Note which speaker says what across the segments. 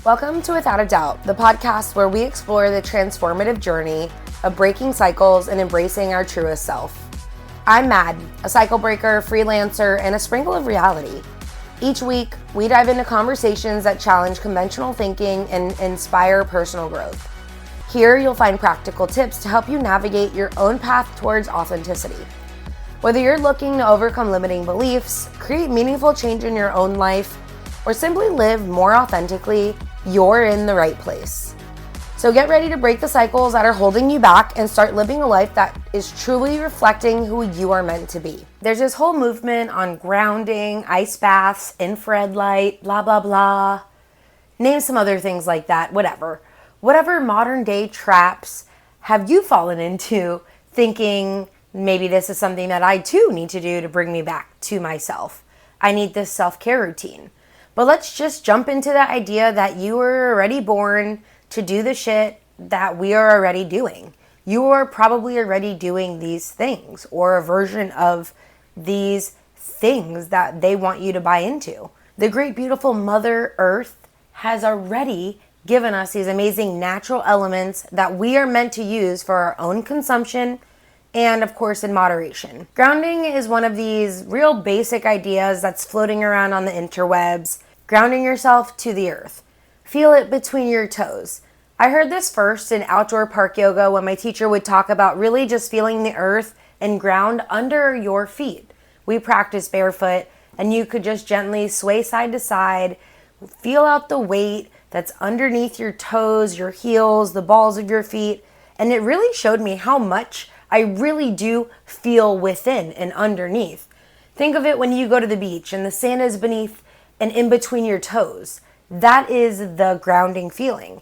Speaker 1: Welcome to Without a Doubt, the podcast where we explore the transformative journey of breaking cycles and embracing our truest self. I'm Mad, a cycle breaker, freelancer, and a sprinkle of reality. Each week, we dive into conversations that challenge conventional thinking and inspire personal growth. Here, you'll find practical tips to help you navigate your own path towards authenticity. Whether you're looking to overcome limiting beliefs, create meaningful change in your own life, or simply live more authentically, you're in the right place. So get ready to break the cycles that are holding you back and start living a life that is truly reflecting who you are meant to be. There's this whole movement on grounding, ice baths, infrared light, blah, blah, blah. Name some other things like that, whatever. Whatever modern day traps have you fallen into thinking maybe this is something that I too need to do to bring me back to myself. I need this self-care routine. But let's just jump into the idea that you were already born to do the shit that we are already doing. You are probably already doing these things or a version of these things that they want you to buy into. The great beautiful Mother Earth has already given us these amazing natural elements that we are meant to use for our own consumption and of course in moderation. Grounding is one of these real basic ideas that's floating around on the interwebs. Grounding yourself to the earth. Feel it between your toes. I heard this first in outdoor park yoga when my teacher would talk about really just feeling the earth and ground under your feet. We practice barefoot and you could just gently sway side to side, feel out the weight that's underneath your toes, your heels, the balls of your feet. And it really showed me how much I really do feel within and underneath. Think of it when you go to the beach and the sand is beneath and in between your toes. That is the grounding feeling.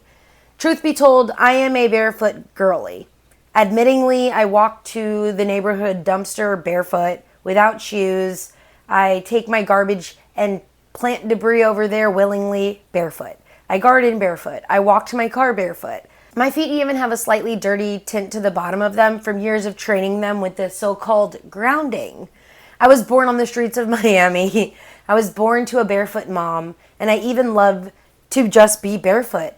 Speaker 1: Truth be told, I am a barefoot girly. Admittingly, I walk to the neighborhood dumpster barefoot without shoes. I take my garbage and plant debris over there willingly barefoot. I garden barefoot. I walk to my car barefoot. My feet even have a slightly dirty tint to the bottom of them from years of training them with this so-called grounding. I was born on the streets of Miami. I was born to a barefoot mom, and I even love to just be barefoot.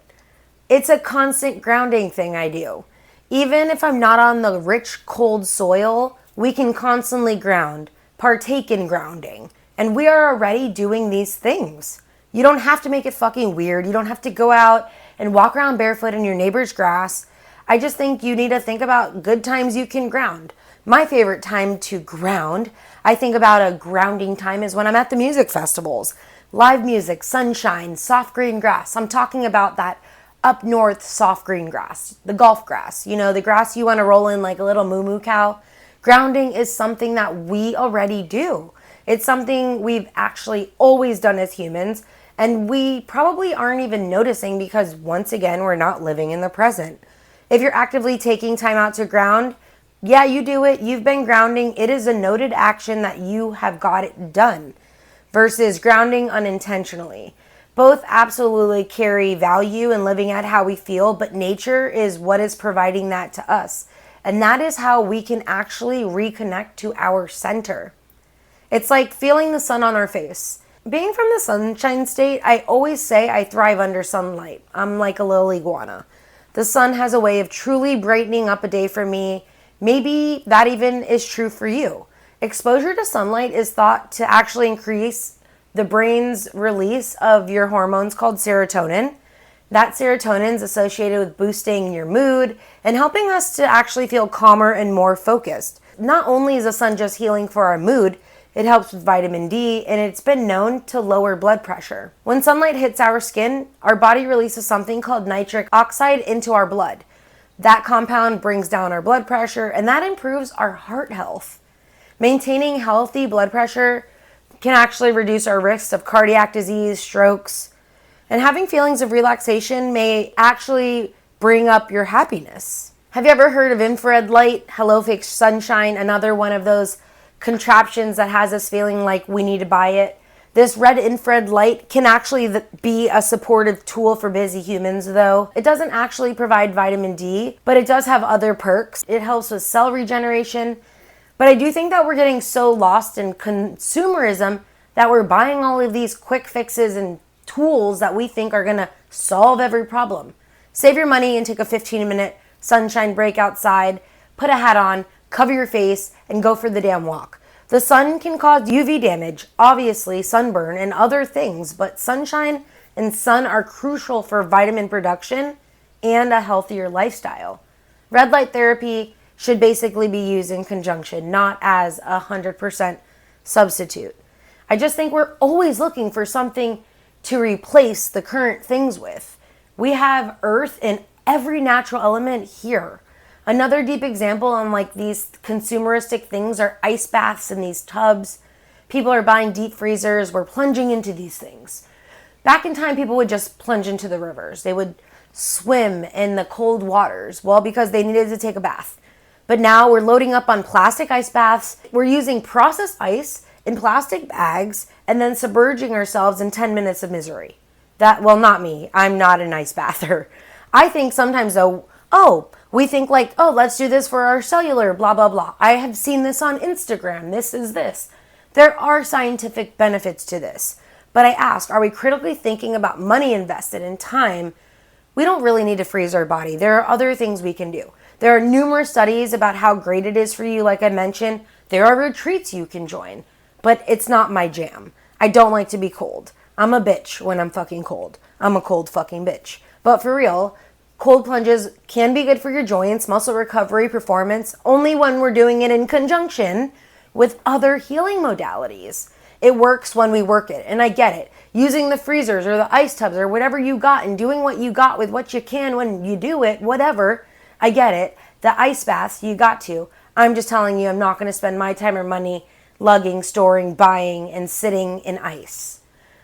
Speaker 1: It's a constant grounding thing I do. Even if I'm not on the rich, cold soil, we can constantly ground, partake in grounding, and we are already doing these things. You don't have to make it fucking weird. You don't have to go out and walk around barefoot in your neighbor's grass. I just think you need to think about good times you can ground. My favorite time to ground, I think about a grounding time is when I'm at the music festivals. Live music, sunshine, soft green grass. I'm talking about that up north soft green grass, the golf grass. You know, the grass you want to roll in like a little moo-moo cow. Grounding is something that we already do. It's something we've actually always done as humans, and we probably aren't even noticing because once again, we're not living in the present. If you're actively taking time out to ground, yeah, you do it. You've been grounding. It is a noted action that you have got it done versus grounding unintentionally. Both absolutely carry value in living at how we feel, but nature is what is providing that to us. And that is how we can actually reconnect to our center. It's like feeling the sun on our face. Being from the sunshine state, I always say I thrive under sunlight. I'm like a little iguana. The sun has a way of truly brightening up a day for me. Maybe that even is true for you. Exposure to sunlight is thought to actually increase the brain's release of your hormones called serotonin. That serotonin is associated with boosting your mood and helping us to actually feel calmer and more focused. Not only is the sun just healing for our mood, it helps with vitamin D, and it's been known to lower blood pressure. When sunlight hits our skin, our body releases something called nitric oxide into our blood. That compound brings down our blood pressure, and that improves our heart health. Maintaining healthy blood pressure can actually reduce our risks of cardiac disease, strokes, and having feelings of relaxation may actually bring up your happiness. Have you ever heard of infrared light? Hello, fake sunshine, another one of those contraptions that has us feeling like we need to buy it. This red infrared light can actually be a supportive tool for busy humans, though. It doesn't actually provide vitamin D, but it does have other perks. It helps with cell regeneration. But I do think that we're getting so lost in consumerism that we're buying all of these quick fixes and tools that we think are going to solve every problem. Save your money and take a 15-minute sunshine break outside, put a hat on, cover your face, and go for the damn walk. The sun can cause UV damage, obviously sunburn and other things, but sunshine and sun are crucial for vitamin production and a healthier lifestyle. Red light therapy should basically be used in conjunction, not as 100% substitute. I just think we're always looking for something to replace the current things with. We have earth and every natural element here. Another deep example on like these consumeristic things are ice baths in these tubs. People are buying deep freezers. We're plunging into these things. Back in time, people would just plunge into the rivers. They would swim in the cold waters, well, because they needed to take a bath. But now we're loading up on plastic ice baths. We're using processed ice in plastic bags and then submerging ourselves in 10 minutes of misery. Well, not me. I'm not an ice bather. I think sometimes though, we think like, let's do this for our cellular, blah, blah, blah. I have seen this on Instagram. This is this. There are scientific benefits to this. But I ask, are we critically thinking about money invested in time? We don't really need to freeze our body. There are other things we can do. There are numerous studies about how great it is for you. Like I mentioned, there are retreats you can join. But it's not my jam. I don't like to be cold. I'm a bitch when I'm fucking cold. I'm a cold fucking bitch. But for real, cold plunges can be good for your joints, muscle recovery, performance, only when we're doing it in conjunction with other healing modalities. It works when we work it, and I get it. Using the freezers or the ice tubs or whatever you got and doing what you got with what you can when you do it, whatever, I get it. The ice baths, you got to. I'm just telling you, I'm not going to spend my time or money lugging, storing, buying, and sitting in ice.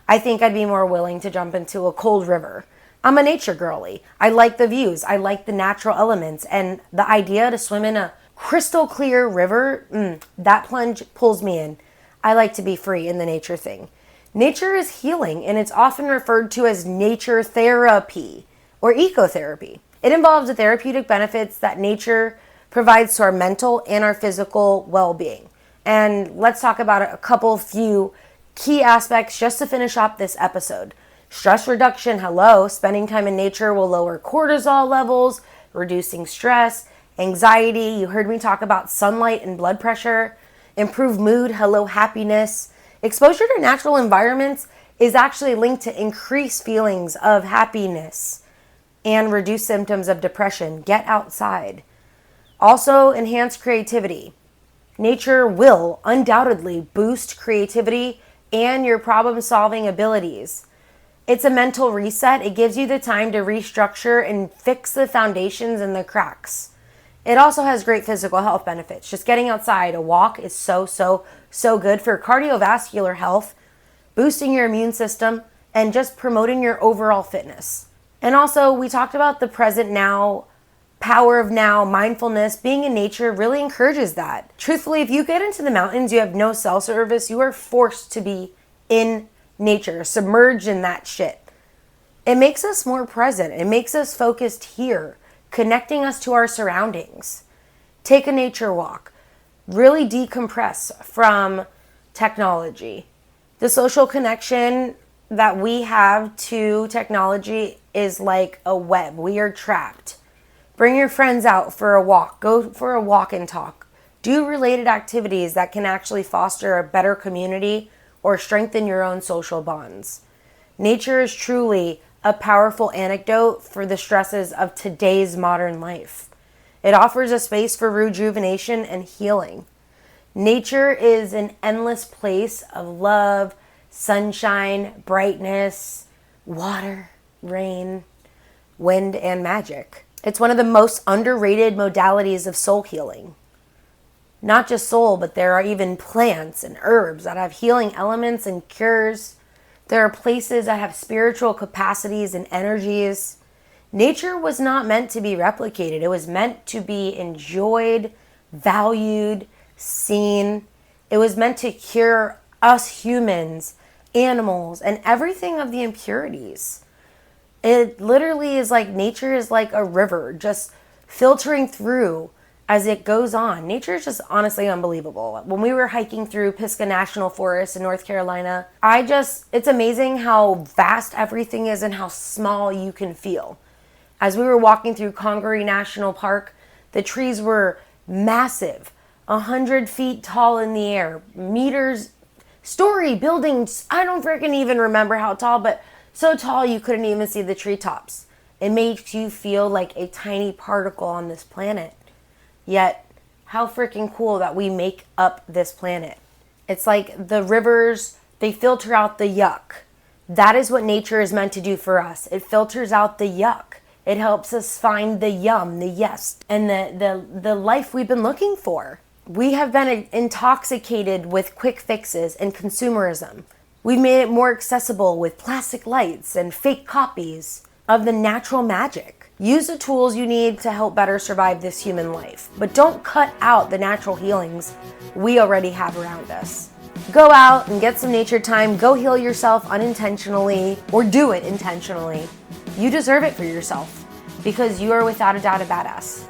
Speaker 1: I think I'd be more willing to jump into a cold river. I'm a nature girly. I like the views. I like the natural elements. And the idea to swim in a crystal clear river, that plunge pulls me in. I like to be free in the nature thing. Nature is healing, and it's often referred to as nature therapy or ecotherapy. It involves the therapeutic benefits that nature provides to our mental and our physical well-being. And let's talk about a few key aspects just to finish up this episode. Stress reduction, spending time in nature will lower cortisol levels, reducing stress, anxiety. You heard me talk about sunlight and blood pressure. Improve mood, happiness. Exposure to natural environments is actually linked to increased feelings of happiness and reduce symptoms of depression. Get outside. Also, enhance creativity. Nature will undoubtedly boost creativity and your problem-solving abilities. It's a mental reset. It gives you the time to restructure and fix the foundations and the cracks. It also has great physical health benefits. Just getting outside, a walk is so good for cardiovascular health, boosting your immune system, and just promoting your overall fitness. And also, we talked about the present now, power of now, mindfulness. Being in nature really encourages that. Truthfully, if you get into the mountains, you have no cell service, you are forced to be in nature, submerged in that shit. It makes us more present. It makes us focused here, connecting us to our surroundings. Take a nature walk. Really decompress from technology. The social connection that we have to technology is like a web. We are trapped. Bring your friends out for a walk. Go for a walk and talk. Do related activities that can actually foster a better community or strengthen your own social bonds. Nature is truly a powerful antidote for the stresses of today's modern life. It offers a space for rejuvenation and healing. Nature is an endless place of love, sunshine, brightness, water, rain, wind, and magic. It's one of the most underrated modalities of soul healing. Not just soul, but there are even plants and herbs that have healing elements and cures. There are places that have spiritual capacities and energies. Nature was not meant to be replicated. It was meant to be enjoyed, valued, seen. It was meant to cure us humans, animals, and everything of the impurities. It literally is like nature is like a river just filtering through as it goes on. Nature is just honestly unbelievable. When we were hiking through Pisgah National Forest in North Carolina, it's amazing how vast everything is and how small you can feel. As we were walking through Congaree National Park, the trees were massive, 100 feet tall in the air, meters, story buildings. I don't freaking even remember how tall, but so tall you couldn't even see the treetops. It makes you feel like a tiny particle on this planet. Yet, how freaking cool that we make up this planet. It's like the rivers, they filter out the yuck. That is what nature is meant to do for us. It filters out the yuck. It helps us find the yum, the yes, and the life we've been looking for. We have been intoxicated with quick fixes and consumerism. We've made it more accessible with plastic lights and fake copies of the natural magic. Use the tools you need to help better survive this human life, but don't cut out the natural healings we already have around us. Go out and get some nature time. Go heal yourself unintentionally, or do it intentionally. You deserve it for yourself because you are without a doubt a badass.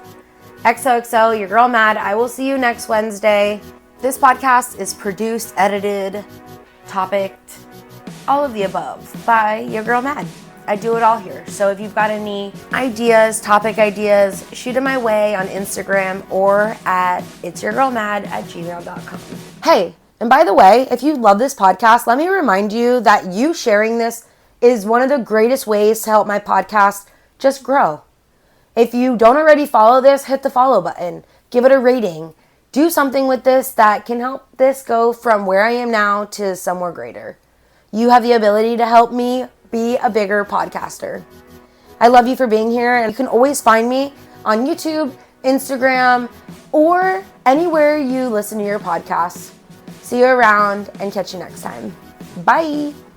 Speaker 1: XOXO, your girl Mad. I will see you next Wednesday. This podcast is produced, edited, topicked, all of the above by your girl Mad. I do it all here. So if you've got any ideas, topic ideas, shoot them my way on Instagram or at itsyourgirlmad@gmail.com. Hey, and by the way, if you love this podcast, let me remind you that you sharing this is one of the greatest ways to help my podcast just grow. If you don't already follow this, hit the follow button, give it a rating, do something with this that can help this go from where I am now to somewhere greater. You have the ability to help me be a bigger podcaster. I love you for being here, and you can always find me on YouTube, Instagram, or anywhere you listen to your podcasts. See you around and catch you next time. Bye.